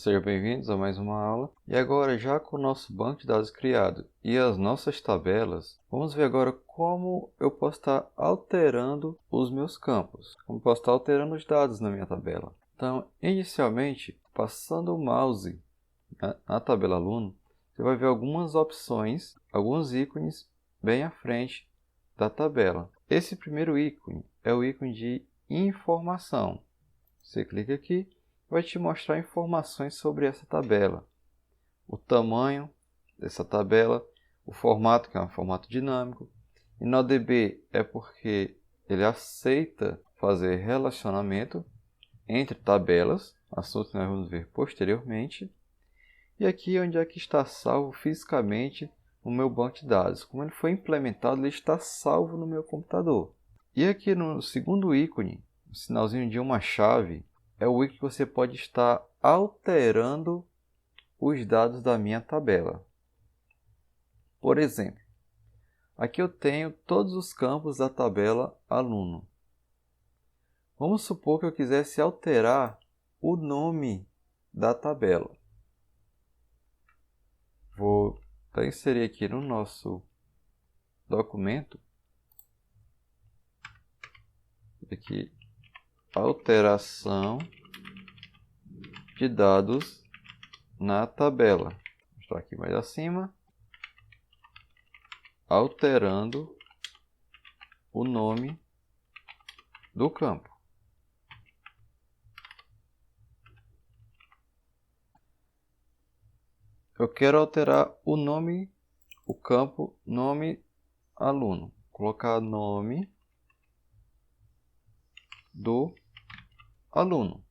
sejam bem-vindos a mais uma aula. E agora, já com o nosso banco de dados criado e as nossas tabelas, vamos ver agora como eu posso estar alterando os meus campos. Como posso estar alterando os dados na minha tabela. Então, inicialmente, passando o mouse na tabela aluno, você vai ver algumas opções, alguns ícones bem à frente da tabela. Esse primeiro ícone é o ícone de informação. Você clica aqui, vai te mostrar informações sobre essa tabela. O tamanho dessa tabela, o formato, que é um formato dinâmico. InnoDB é porque ele aceita fazer relacionamento entre tabelas, assunto que nós vamos ver posteriormente. E aqui onde é que está salvo fisicamente o meu banco de dados. Como ele foi implementado, ele está salvo no meu computador. E aqui no segundo ícone, o sinalzinho de uma chave, é o ícone que você pode estar alterando os dados da minha tabela. Por exemplo, aqui eu tenho todos os campos da tabela aluno. Vamos supor que eu quisesse alterar o nome da tabela. Vou inserir aqui no nosso documento, aqui, alteração de dados na tabela. Vou mostrar aqui mais acima, alterando o nome do campo. Eu quero alterar o nome, o campo nome aluno. Colocar nome do aluno.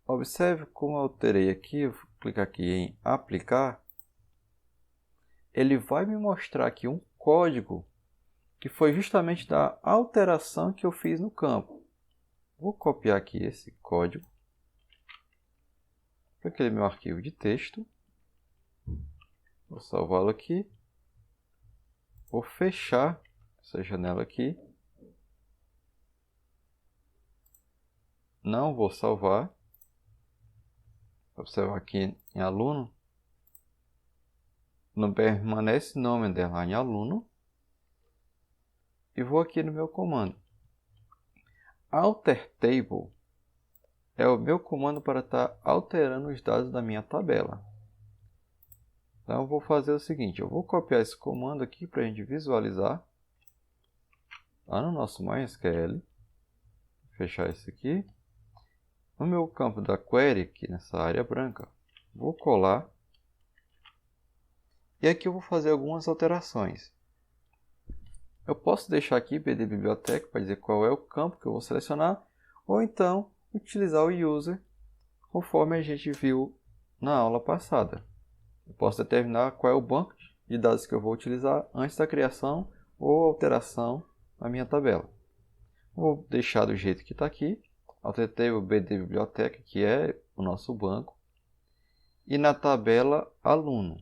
Observe como eu alterei aqui, eu vou clicar aqui em aplicar. Ele vai me mostrar aqui um código que foi justamente da alteração que eu fiz no campo. Vou copiar aqui esse código para aquele meu arquivo de texto. Vou salvá-lo aqui. Vou fechar essa janela aqui. Não vou salvar. Observa aqui em aluno. Não permanece nome underline aluno. E vou aqui no meu comando. AlterTable é o meu comando para estar alterando os dados da minha tabela. Então eu vou fazer o seguinte, eu vou copiar esse comando aqui para a gente visualizar. Lá no nosso MySQL. Fechar esse aqui. No meu campo da query, aqui nessa área branca, vou colar. E aqui eu vou fazer algumas alterações. Eu posso deixar aqui BD biblioteca para dizer qual é o campo que eu vou selecionar. Ou então utilizar o user, conforme a gente viu na aula passada. Eu posso determinar qual é o banco de dados que eu vou utilizar antes da criação ou alteração na minha tabela. Vou deixar do jeito que está aqui. Alterei o BD biblioteca, que é o nosso banco. E na tabela aluno,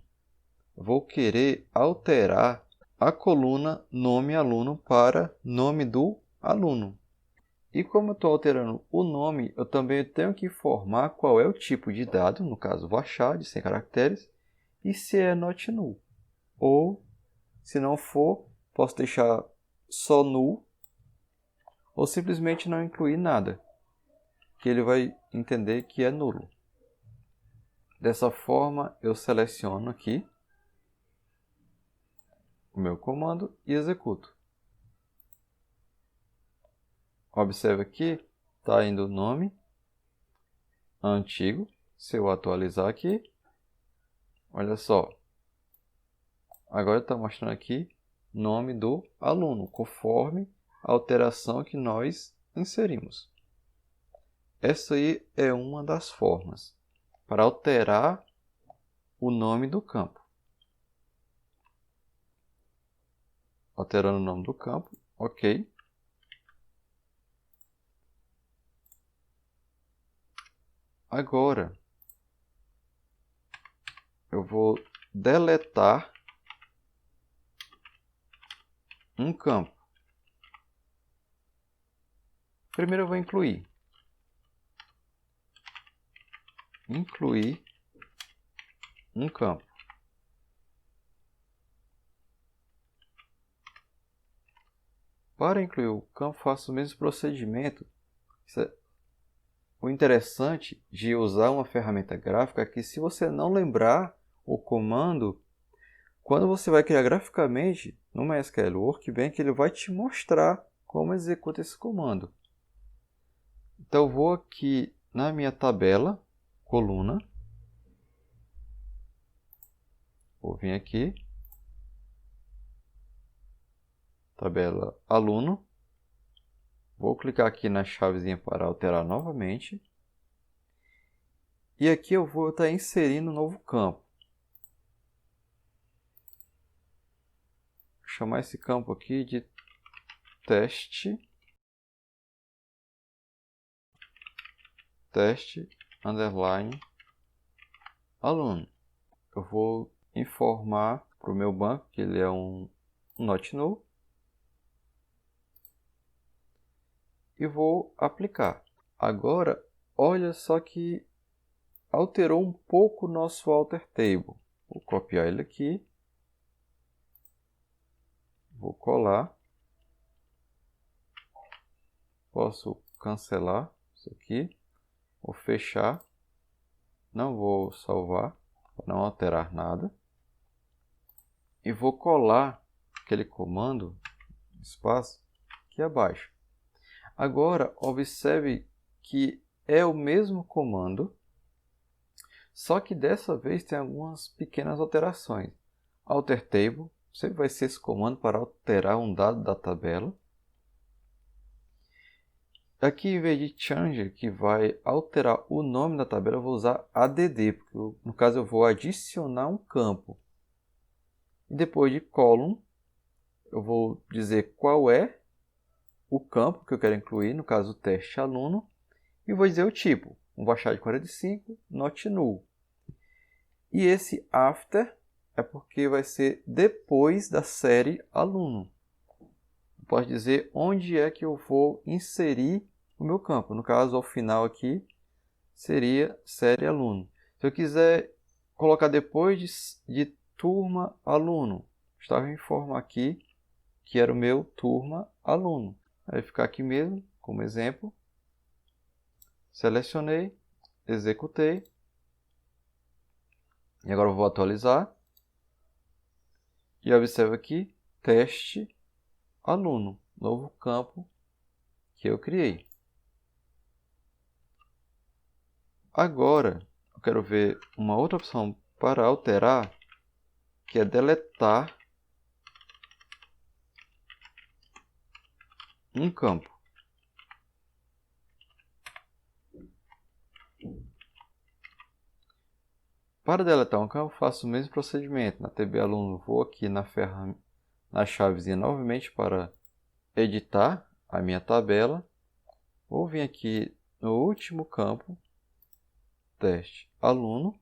vou querer alterar a coluna nome aluno para nome do aluno. E como eu estou alterando o nome, eu também tenho que informar qual é o tipo de dado, no caso varchar de 100 caracteres, e se é not null. Ou, se não for, posso deixar só null, ou simplesmente não incluir nada, que ele vai entender que é nulo. Dessa forma, eu seleciono aqui o meu comando e executo. Observe aqui, está indo o nome antigo. Se eu atualizar aqui, olha só. Agora está mostrando aqui nome do aluno, conforme a alteração que nós inserimos. Essa aí é uma das formas para alterar o nome do campo. Alterando o nome do campo, ok. Agora, eu vou deletar um campo. Primeiro eu vou incluir. incluir um campo. Para incluir o campo, faço o mesmo procedimento. O interessante de usar uma ferramenta gráfica é que, se você não lembrar o comando, quando você vai criar graficamente no MySQL Workbench, ele vai te mostrar como executa esse comando. Então eu vou aqui na minha tabela, coluna, vou vir aqui, tabela aluno, vou clicar aqui na chavezinha para alterar novamente, e aqui eu vou estar inserindo um novo campo. Vou chamar esse campo aqui de teste underline aluno. Eu vou informar para o meu banco que ele é um not null e vou aplicar. Agora, olha só que alterou um pouco o nosso alter table. Vou copiar ele aqui, vou colar, posso cancelar isso aqui, vou fechar, não vou salvar, para não alterar nada, e vou colar aquele comando, espaço, aqui abaixo. Agora, observe que é o mesmo comando, só que dessa vez tem algumas pequenas alterações. Alter table, sempre vai ser esse comando para alterar um dado da tabela. Aqui, em vez de change, que vai alterar o nome da tabela, eu vou usar add, porque no caso eu vou adicionar um campo. E depois de column, eu vou dizer qual é o campo que eu quero incluir, no caso o teste aluno, e vou dizer o tipo, um varchar de 45, not null. E esse after é porque vai ser depois da série aluno. Pode dizer onde é que eu vou inserir o meu campo. No caso, ao final aqui, seria série aluno. Se eu quiser colocar depois de turma aluno, estava em informar aqui que era o meu turma aluno. Vai ficar aqui mesmo, como exemplo. Selecionei, executei. E agora eu vou atualizar. E observa aqui, teste aluno, novo campo que eu criei. Agora, eu quero ver uma outra opção para alterar, que é deletar um campo. Para deletar um campo, faço o mesmo procedimento. Na TB aluno, vou aqui na chavezinha novamente para editar a minha tabela. Vou vir aqui no último campo, teste aluno,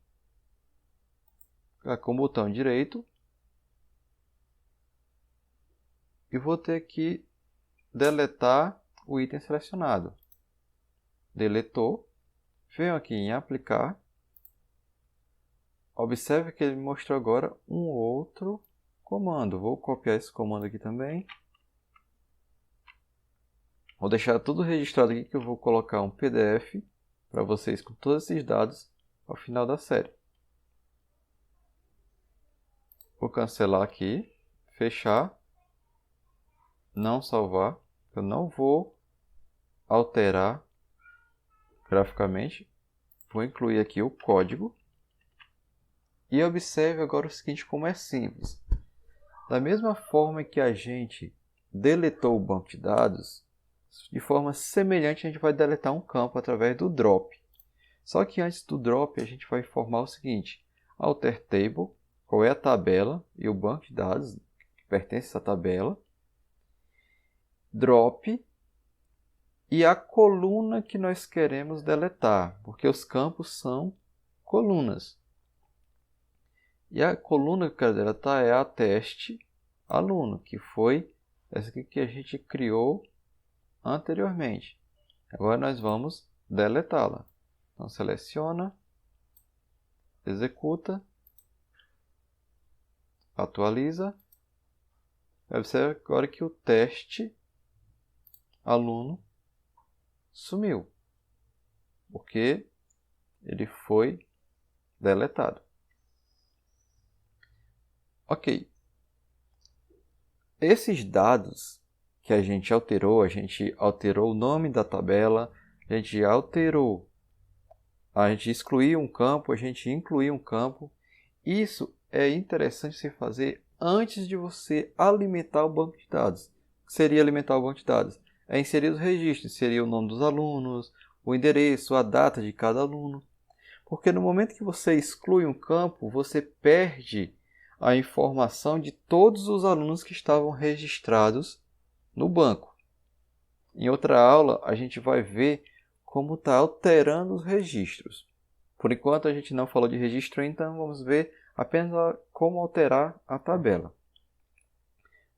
com o botão direito, e vou ter que deletar o item selecionado. Deletou, venho aqui em aplicar, observe que ele me mostrou agora um outro comando. Vou copiar esse comando aqui também. Vou deixar tudo registrado aqui, que eu vou colocar um PDF para vocês com todos esses dados ao final da série. Vou cancelar aqui, fechar, não salvar. Eu não vou alterar graficamente. Vou incluir aqui o código. E observe agora o seguinte, como é simples. Da mesma forma que a gente deletou o banco de dados, de forma semelhante a gente vai deletar um campo através do drop. Só que antes do drop a gente vai informar o seguinte: alter table, qual é a tabela e o banco de dados que pertence a essa tabela, drop e a coluna que nós queremos deletar, porque os campos são colunas. E a coluna que eu quero deletar é a teste aluno, que foi essa aqui que a gente criou anteriormente. Agora nós vamos deletá-la. Então seleciona, executa, atualiza. Observe agora que o teste aluno sumiu, porque ele foi deletado. Ok. Esses dados que a gente alterou o nome da tabela, a gente excluiu um campo, a gente incluiu um campo. Isso é interessante se fazer antes de você alimentar o banco de dados. O que seria alimentar o banco de dados? É inserir os registros, seria o nome dos alunos, o endereço, a data de cada aluno. Porque no momento que você exclui um campo, você perde a informação de todos os alunos que estavam registrados no banco. Em outra aula, a gente vai ver como está alterando os registros. Por enquanto, a gente não falou de registro, então vamos ver apenas como alterar a tabela.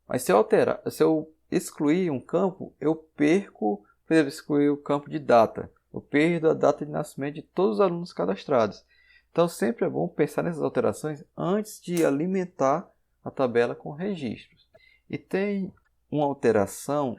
Mas se eu excluir um campo, eu perco, por exemplo, excluir o campo de data. Eu perdo a data de nascimento de todos os alunos cadastrados. Então, sempre é bom pensar nessas alterações antes de alimentar a tabela com registros. E tem uma alteração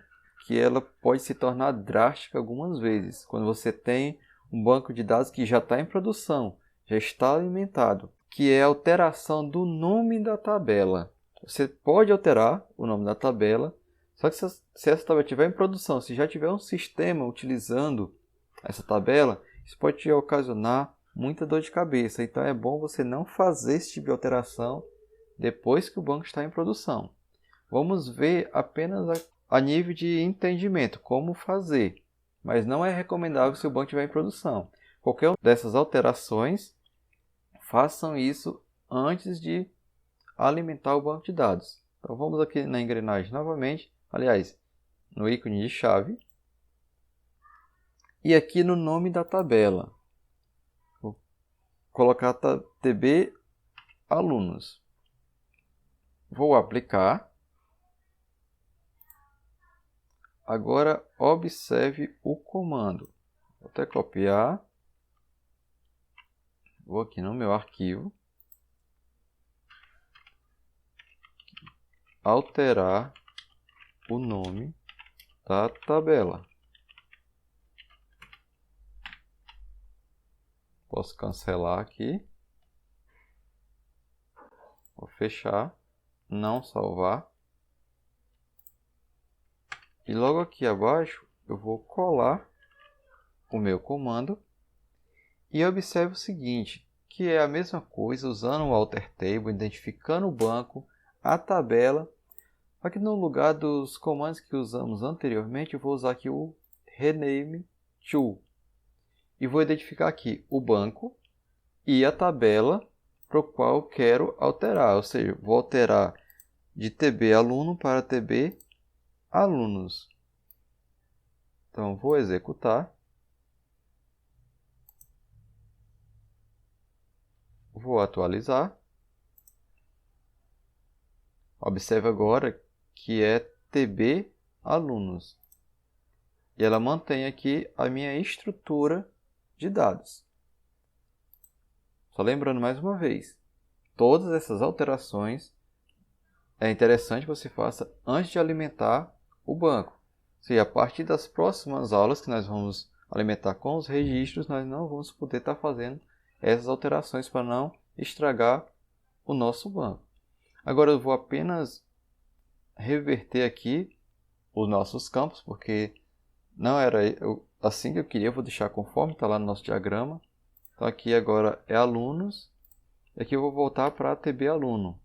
que ela pode se tornar drástica algumas vezes. Quando você tem um banco de dados que já está em produção, já está alimentado, que é a alteração do nome da tabela. Você pode alterar o nome da tabela, só que se essa tabela estiver em produção, se já tiver um sistema utilizando essa tabela, isso pode te ocasionar muita dor de cabeça. Então é bom você não fazer esse tipo de alteração depois que o banco está em produção. Vamos ver apenas a nível de entendimento como fazer, mas não é recomendável se o banco estiver em produção. Qualquer uma dessas alterações, façam isso antes de alimentar o banco de dados. Então vamos aqui na engrenagem novamente, aliás, no ícone de chave, e aqui no nome da tabela. Vou colocar TB alunos. Vou aplicar. Agora observe o comando. Vou até copiar. Vou aqui no meu arquivo. Alterar o nome da tabela. Posso cancelar aqui. Vou fechar. Não salvar. E logo aqui abaixo eu vou colar o meu comando. E observe o seguinte, que é a mesma coisa usando o Alter Table, identificando o banco, a tabela. Aqui no lugar dos comandos que usamos anteriormente, eu vou usar aqui o Rename To. E vou identificar aqui o banco e a tabela para o qual eu quero alterar. Ou seja, vou alterar de TB aluno para TB alunos. Então, vou executar. Vou atualizar. Observe agora que é TB alunos. E ela mantém aqui a minha estrutura de dados. Só lembrando mais uma vez, todas essas alterações é interessante que você faça antes de alimentar o banco. Se a partir das próximas aulas que nós vamos alimentar com os registros, nós não vamos poder estar fazendo essas alterações para não estragar o nosso banco. Agora eu vou apenas reverter aqui os nossos campos, porque não era assim que eu queria. Eu vou deixar conforme está lá no nosso diagrama. Então aqui agora é alunos. E aqui eu vou voltar para TB aluno.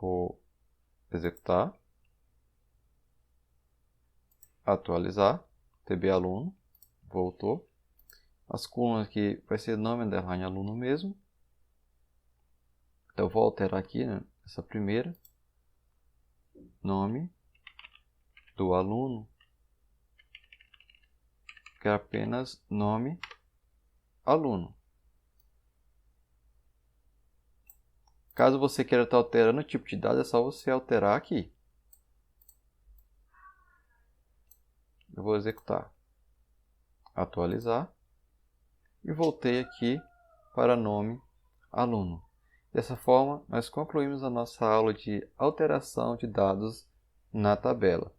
Vou executar. Atualizar. TB aluno. Voltou. As colunas aqui vai ser nome underline aluno mesmo. Então eu vou alterar aqui, né, essa primeira. Nome do aluno. Quero apenas nome aluno. Caso você queira estar alterando o tipo de dados, é só você alterar aqui. Eu vou executar. Atualizar. e voltei aqui para nome aluno. Dessa forma, nós concluímos a nossa aula de alteração de dados na tabela.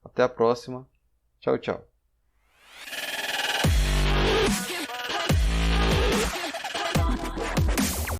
Até a próxima. Tchau, tchau.